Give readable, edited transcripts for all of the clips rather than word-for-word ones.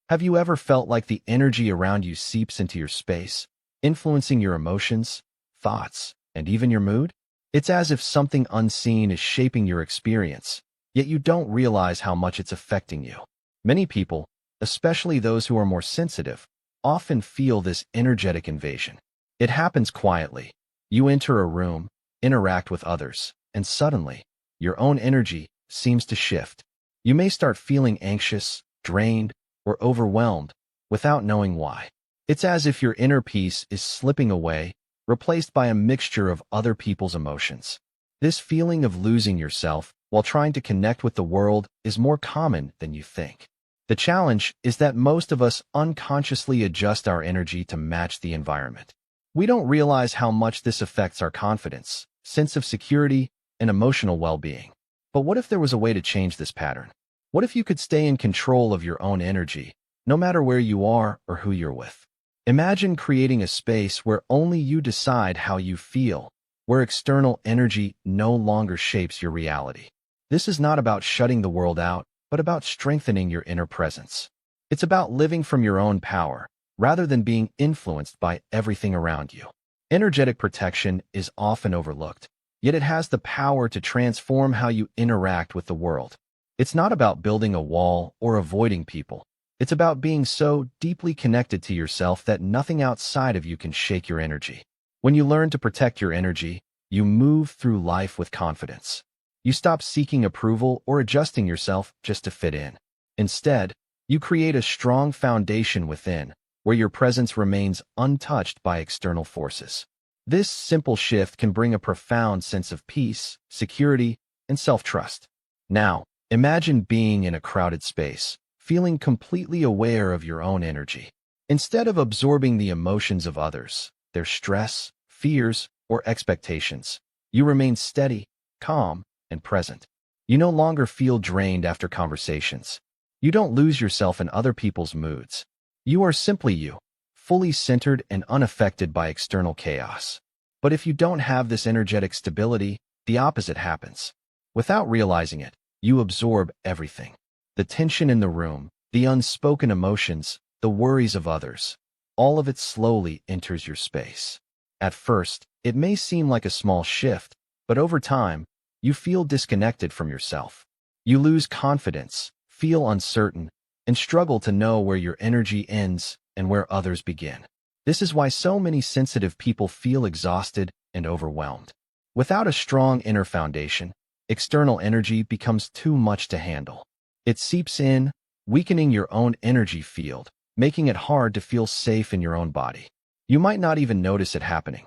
Have you ever felt like the energy around you seeps into your space, influencing your emotions, thoughts, and even your mood? It's as if something unseen is shaping your experience, yet you don't realize how much it's affecting you. Many people, especially those who are more sensitive, often feel this energetic invasion. It happens quietly. You enter a room, interact with others, and suddenly, your own energy seems to shift. You may start feeling anxious, drained, or overwhelmed without knowing why. It's as if your inner peace is slipping away, replaced by a mixture of other people's emotions. This feeling of losing yourself while trying to connect with the world is more common than you think. The challenge is that most of us unconsciously adjust our energy to match the environment. We don't realize how much this affects our confidence, sense of security, and emotional well-being. But what if there was a way to change this pattern? What if you could stay in control of your own energy, no matter where you are or who you're with? Imagine creating a space where only you decide how you feel, where external energy no longer shapes your reality. This is not about shutting the world out, but about strengthening your inner presence. It's about living from your own power, rather than being influenced by everything around you. Energetic protection is often overlooked, yet it has the power to transform how you interact with the world. It's not about building a wall or avoiding people. It's about being so deeply connected to yourself that nothing outside of you can shake your energy. When you learn to protect your energy, you move through life with confidence. You stop seeking approval or adjusting yourself just to fit in. Instead, you create a strong foundation within, where your presence remains untouched by external forces. This simple shift can bring a profound sense of peace, security, and self-trust. Now, imagine being in a crowded space, feeling completely aware of your own energy. Instead of absorbing the emotions of others, their stress, fears, or expectations, you remain steady, calm, and present. You no longer feel drained after conversations. You don't lose yourself in other people's moods. You are simply you, fully centered and unaffected by external chaos. But if you don't have this energetic stability, the opposite happens. Without realizing it, you absorb everything. The tension in the room, the unspoken emotions, the worries of others, all of it slowly enters your space. At first, it may seem like a small shift, but over time, you feel disconnected from yourself. You lose confidence, feel uncertain, and struggle to know where your energy ends and where others begin. This is why so many sensitive people feel exhausted and overwhelmed. Without a strong inner foundation, external energy becomes too much to handle. It seeps in, weakening your own energy field, making it hard to feel safe in your own body. You might not even notice it happening.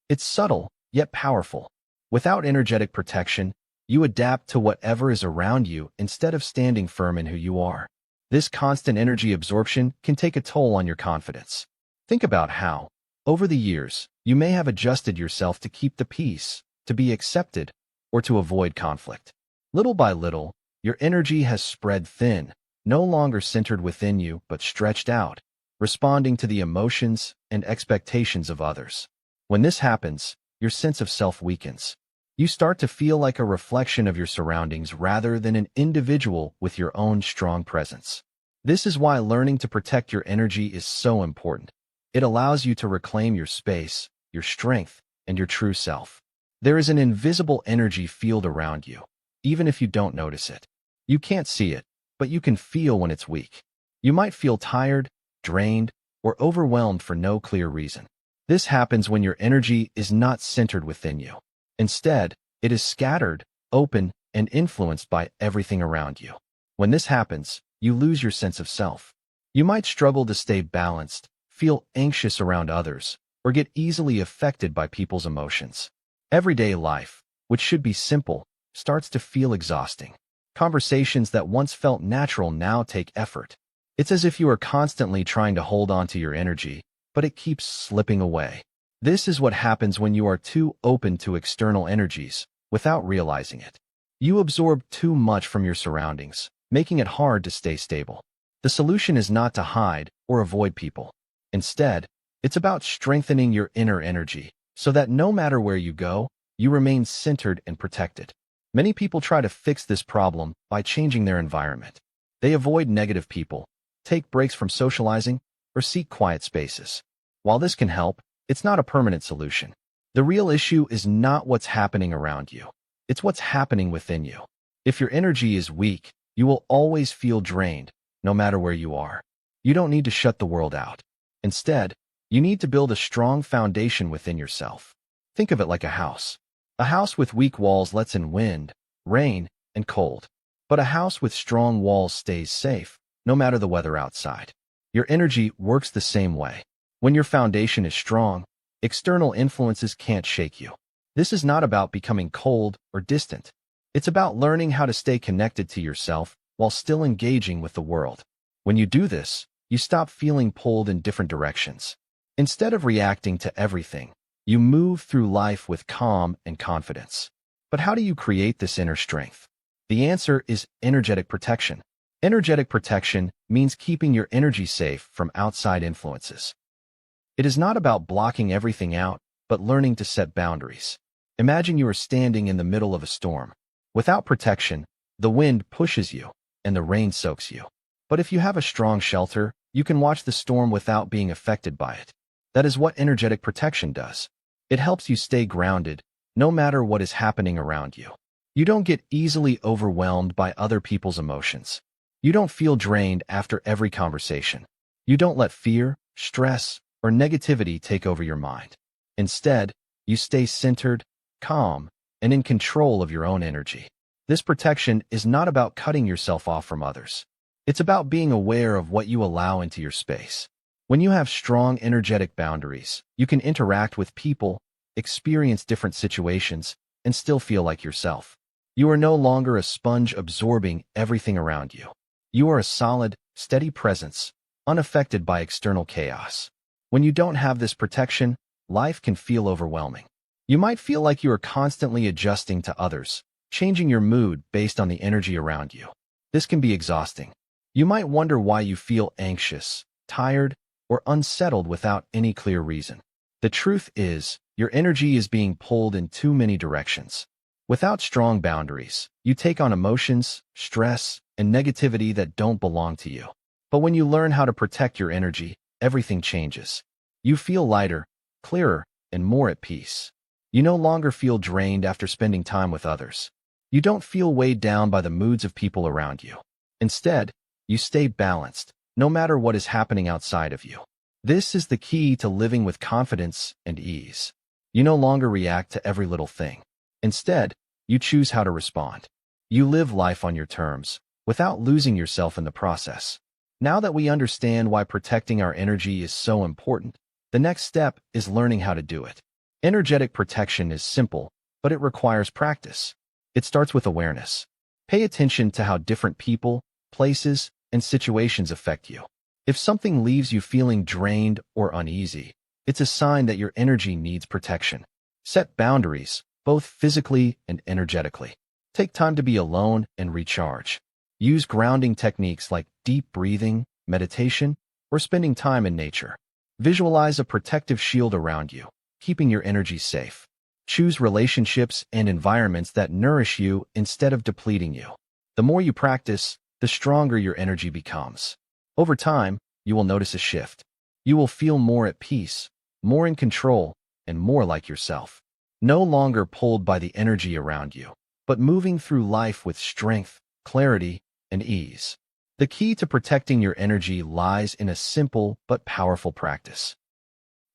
It's subtle, yet powerful. Without energetic protection, you adapt to whatever is around you instead of standing firm in who you are. This constant energy absorption can take a toll on your confidence. Think about how, over the years, you may have adjusted yourself to keep the peace, to be accepted, or to avoid conflict. Little by little, your energy has spread thin, no longer centered within you but stretched out, responding to the emotions and expectations of others. When this happens, your sense of self weakens. You start to feel like a reflection of your surroundings rather than an individual with your own strong presence. This is why learning to protect your energy is so important. It allows you to reclaim your space, your strength, and your true self. There is an invisible energy field around you, even if you don't notice it. You can't see it, but you can feel when it's weak. You might feel tired, drained, or overwhelmed for no clear reason. This happens when your energy is not centered within you. Instead, it is scattered, open, and influenced by everything around you. When this happens, you lose your sense of self. You might struggle to stay balanced, feel anxious around others, or get easily affected by people's emotions. Everyday life, which should be simple, starts to feel exhausting. Conversations that once felt natural now take effort. It's as if you are constantly trying to hold on to your energy, but it keeps slipping away. This is what happens when you are too open to external energies, without realizing it. You absorb too much from your surroundings, making it hard to stay stable. The solution is not to hide or avoid people. Instead, it's about strengthening your inner energy, so that no matter where you go, you remain centered and protected. Many people try to fix this problem by changing their environment. They avoid negative people, take breaks from socializing, or seek quiet spaces. While this can help, it's not a permanent solution. The real issue is not what's happening around you. It's what's happening within you. If your energy is weak, you will always feel drained, no matter where you are. You don't need to shut the world out. Instead, you need to build a strong foundation within yourself. Think of it like a house. A house with weak walls lets in wind, rain, and cold. But a house with strong walls stays safe, no matter the weather outside. Your energy works the same way. When your foundation is strong, external influences can't shake you. This is not about becoming cold or distant. It's about learning how to stay connected to yourself while still engaging with the world. When you do this, you stop feeling pulled in different directions. Instead of reacting to everything, you move through life with calm and confidence. But how do you create this inner strength? The answer is energetic protection. Energetic protection means keeping your energy safe from outside influences. It is not about blocking everything out, but learning to set boundaries. Imagine you are standing in the middle of a storm. Without protection, the wind pushes you, and the rain soaks you. But if you have a strong shelter, you can watch the storm without being affected by it. That is what energetic protection does. It helps you stay grounded, no matter what is happening around you. You don't get easily overwhelmed by other people's emotions. You don't feel drained after every conversation. You don't let fear, stress, or negativity take over your mind. Instead, you stay centered, calm, and in control of your own energy. This protection is not about cutting yourself off from others. It's about being aware of what you allow into your space. When you have strong energetic boundaries, you can interact with people, experience different situations, and still feel like yourself. You are no longer a sponge absorbing everything around you. You are a solid, steady presence, unaffected by external chaos. When you don't have this protection, life can feel overwhelming. You might feel like you are constantly adjusting to others, changing your mood based on the energy around you. This can be exhausting. You might wonder why you feel anxious, tired, or unsettled without any clear reason. The truth is, your energy is being pulled in too many directions. Without strong boundaries, you take on emotions, stress, and negativity that don't belong to you. But when you learn how to protect your energy, everything changes. You feel lighter, clearer, and more at peace. You no longer feel drained after spending time with others. You don't feel weighed down by the moods of people around you. Instead, you stay balanced, no matter what is happening outside of you. This is the key to living with confidence and ease. You no longer react to every little thing. Instead, you choose how to respond. You live life on your terms, without losing yourself in the process. Now that we understand why protecting our energy is so important, the next step is learning how to do it. Energetic protection is simple, but it requires practice. It starts with awareness. Pay attention to how different people, places, and situations affect you. If something leaves you feeling drained or uneasy, it's a sign that your energy needs protection. Set boundaries, both physically and energetically. Take time to be alone and recharge. Use grounding techniques like deep breathing, meditation, or spending time in nature. Visualize a protective shield around you, keeping your energy safe. Choose relationships and environments that nourish you instead of depleting you. The more you practice, the stronger your energy becomes. Over time, you will notice a shift. You will feel more at peace, more in control, and more like yourself. No longer pulled by the energy around you, but moving through life with strength, clarity, and ease. The key to protecting your energy lies in a simple but powerful practice.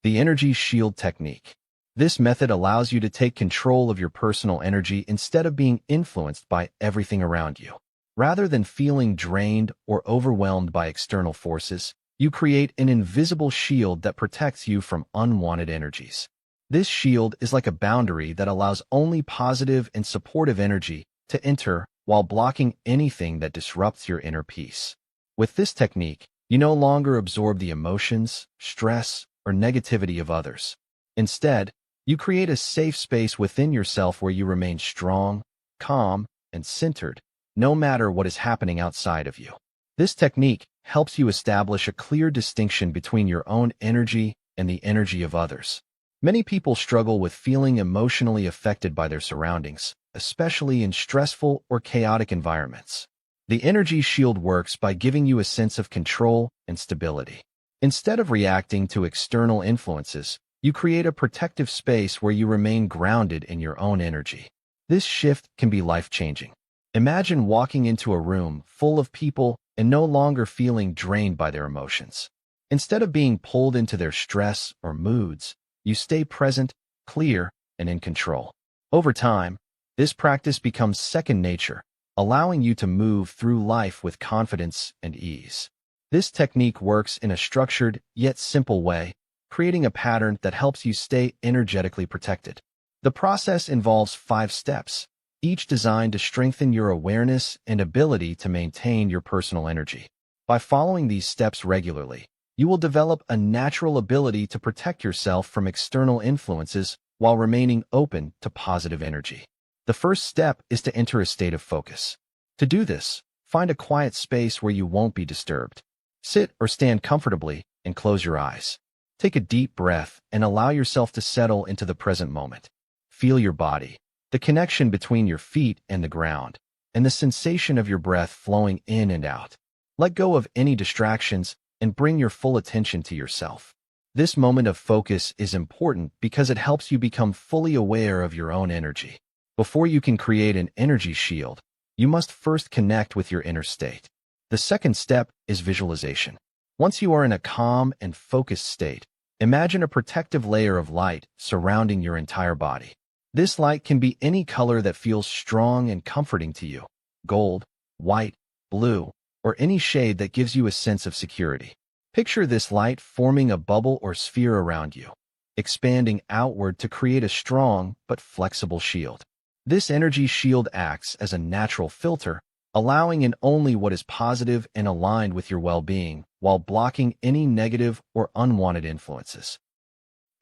The energy shield technique. This method allows you to take control of your personal energy instead of being influenced by everything around you. Rather than feeling drained or overwhelmed by external forces, you create an invisible shield that protects you from unwanted energies. This shield is like a boundary that allows only positive and supportive energy to enter while blocking anything that disrupts your inner peace. With this technique, you no longer absorb the emotions, stress, or negativity of others. Instead, you create a safe space within yourself where you remain strong, calm, and centered, no matter what is happening outside of you. This technique helps you establish a clear distinction between your own energy and the energy of others. Many people struggle with feeling emotionally affected by their surroundings, especially in stressful or chaotic environments. The energy shield works by giving you a sense of control and stability. Instead of reacting to external influences, you create a protective space where you remain grounded in your own energy. This shift can be life-changing. Imagine walking into a room full of people and no longer feeling drained by their emotions. Instead of being pulled into their stress or moods, you stay present, clear, and in control. Over time, this practice becomes second nature, allowing you to move through life with confidence and ease. This technique works in a structured yet simple way, creating a pattern that helps you stay energetically protected. The process involves 5 steps, each designed to strengthen your awareness and ability to maintain your personal energy. By following these steps regularly, you will develop a natural ability to protect yourself from external influences while remaining open to positive energy. The first step is to enter a state of focus. To do this, find a quiet space where you won't be disturbed. Sit or stand comfortably and close your eyes. Take a deep breath and allow yourself to settle into the present moment. Feel your body, the connection between your feet and the ground, and the sensation of your breath flowing in and out. Let go of any distractions and bring your full attention to yourself. This moment of focus is important because it helps you become fully aware of your own energy. Before you can create an energy shield, you must first connect with your inner state. The second step is visualization. Once you are in a calm and focused state, imagine a protective layer of light surrounding your entire body. This light can be any color that feels strong and comforting to you: gold, white, blue, or any shade that gives you a sense of security. Picture this light forming a bubble or sphere around you, expanding outward to create a strong but flexible shield. This energy shield acts as a natural filter, allowing in only what is positive and aligned with your well-being, while blocking any negative or unwanted influences.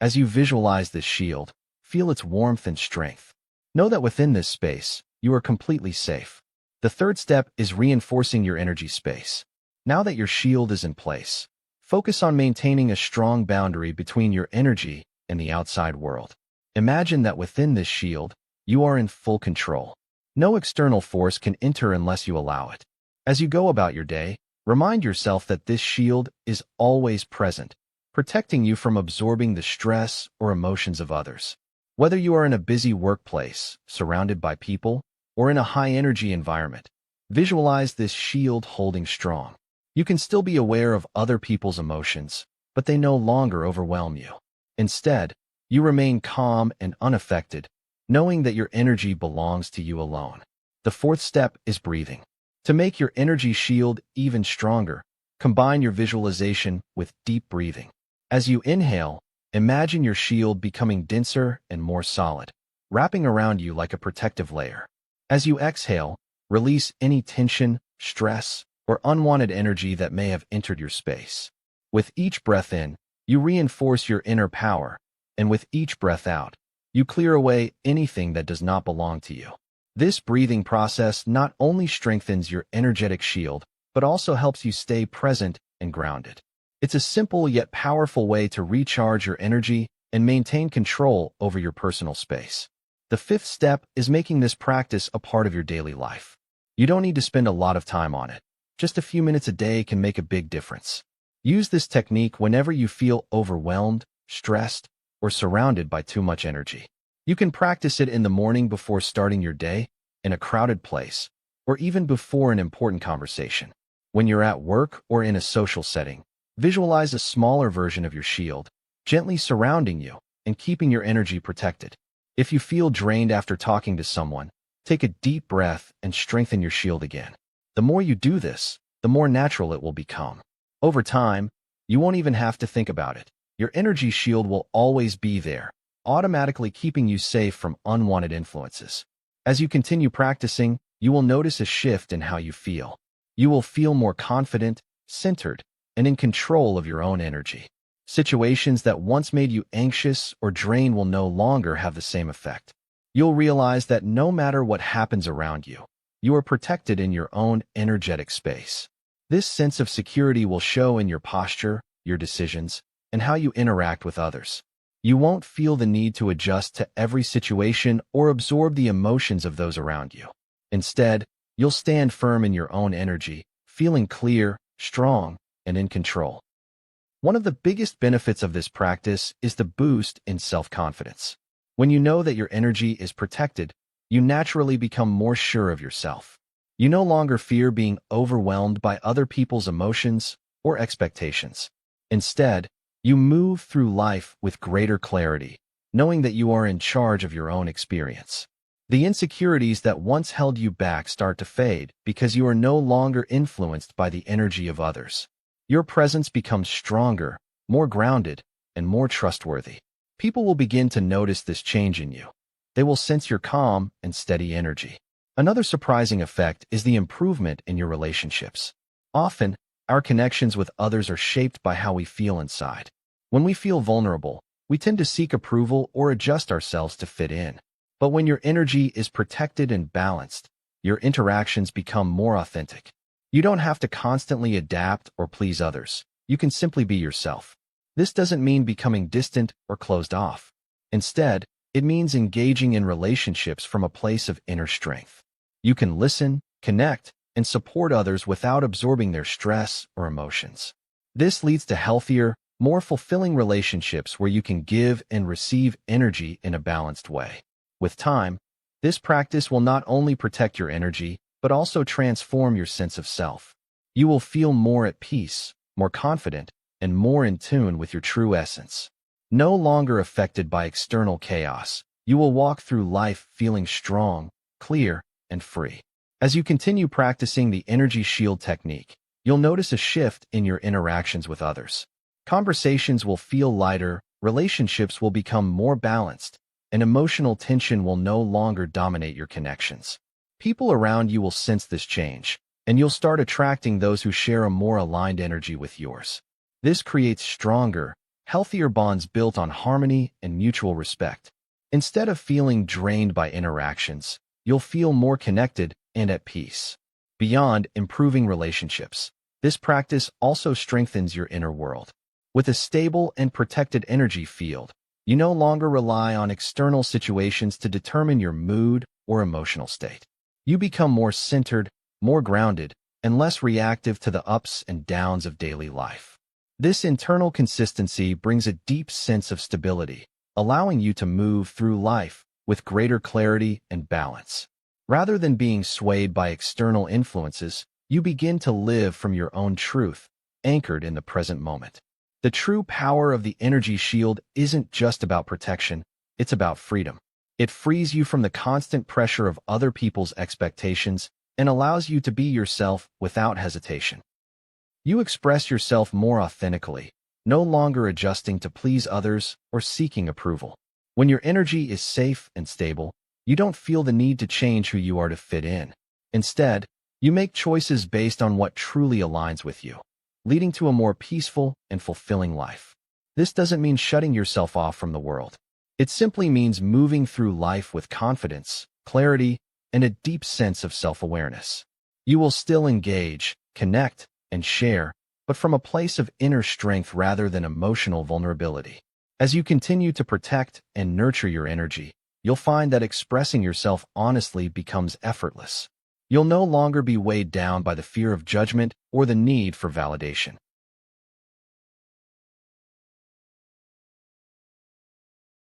As you visualize this shield, feel its warmth and strength. Know that within this space, you are completely safe. The third step is reinforcing your energy space. Now that your shield is in place, focus on maintaining a strong boundary between your energy and the outside world. Imagine that within this shield, you are in full control. No external force can enter unless you allow it. As you go about your day, remind yourself that this shield is always present, protecting you from absorbing the stress or emotions of others. Whether you are in a busy workplace, surrounded by people, or in a high-energy environment, visualize this shield holding strong. You can still be aware of other people's emotions, but they no longer overwhelm you. Instead, you remain calm and unaffected, knowing that your energy belongs to you alone. The fourth step is breathing. To make your energy shield even stronger, combine your visualization with deep breathing. As you inhale, imagine your shield becoming denser and more solid, wrapping around you like a protective layer. As you exhale, release any tension, stress, or unwanted energy that may have entered your space. With each breath in, you reinforce your inner power, and with each breath out, you clear away anything that does not belong to you. This breathing process not only strengthens your energetic shield, but also helps you stay present and grounded. It's a simple yet powerful way to recharge your energy and maintain control over your personal space. The fifth step is making this practice a part of your daily life. You don't need to spend a lot of time on it. Just a few minutes a day can make a big difference. Use this technique whenever you feel overwhelmed, stressed, or surrounded by too much energy. You can practice it in the morning before starting your day, in a crowded place, or even before an important conversation. When you're at work or in a social setting, visualize a smaller version of your shield, gently surrounding you and keeping your energy protected. If you feel drained after talking to someone, take a deep breath and strengthen your shield again. The more you do this, the more natural it will become. Over time, you won't even have to think about it. Your energy shield will always be there, automatically keeping you safe from unwanted influences. As you continue practicing, you will notice a shift in how you feel. You will feel more confident, centered, and in control of your own energy. Situations that once made you anxious or drained will no longer have the same effect. You'll realize that no matter what happens around you, you are protected in your own energetic space. This sense of security will show in your posture, your decisions, and how you interact with others. You won't feel the need to adjust to every situation or absorb the emotions of those around you. Instead, You'll stand firm in your own energy, feeling clear, strong, and in control. One of the biggest benefits of this practice is the boost in self-confidence. When you know that your energy is protected, you naturally become more sure of yourself. You no longer fear being overwhelmed by other people's emotions or expectations. Instead, you move through life with greater clarity, knowing that you are in charge of your own experience. The insecurities that once held you back start to fade because you are no longer influenced by the energy of others. Your presence becomes stronger, more grounded, and more trustworthy. People will begin to notice this change in you. They will sense your calm and steady energy. Another surprising effect is the improvement in your relationships. Often, our connections with others are shaped by how we feel inside. When we feel vulnerable, we tend to seek approval or adjust ourselves to fit in. But when your energy is protected and balanced, your interactions become more authentic. You don't have to constantly adapt or please others. You can simply be yourself. This doesn't mean becoming distant or closed off. Instead, it means engaging in relationships from a place of inner strength. You can listen, connect, and support others without absorbing their stress or emotions. This leads to healthier, more fulfilling relationships where you can give and receive energy in a balanced way. With time, this practice will not only protect your energy, but also transform your sense of self. You will feel more at peace, more confident, and more in tune with your true essence. No longer affected by external chaos, you will walk through life feeling strong, clear, and free. As you continue practicing the energy shield technique, you'll notice a shift in your interactions with others. Conversations will feel lighter, relationships will become more balanced, and emotional tension will no longer dominate your connections. People around you will sense this change, and you'll start attracting those who share a more aligned energy with yours. This creates stronger, healthier bonds built on harmony and mutual respect. Instead of feeling drained by interactions, you'll feel more connected and at peace. Beyond improving relationships, this practice also strengthens your inner world. With a stable and protected energy field, you no longer rely on external situations to determine your mood or emotional state. You become more centered, more grounded, and less reactive to the ups and downs of daily life. This internal consistency brings a deep sense of stability, allowing you to move through life with greater clarity and balance. Rather than being swayed by external influences, you begin to live from your own truth, anchored in the present moment. The true power of the energy shield isn't just about protection, it's about freedom. It frees you from the constant pressure of other people's expectations and allows you to be yourself without hesitation. You express yourself more authentically, no longer adjusting to please others or seeking approval. When your energy is safe and stable, you don't feel the need to change who you are to fit in. Instead, you make choices based on what truly aligns with you, leading to a more peaceful and fulfilling life. This doesn't mean shutting yourself off from the world. It simply means moving through life with confidence, clarity, and a deep sense of self-awareness. You will still engage, connect, and share, but from a place of inner strength rather than emotional vulnerability. As you continue to protect and nurture your energy, you'll find that expressing yourself honestly becomes effortless. You'll no longer be weighed down by the fear of judgment or the need for validation.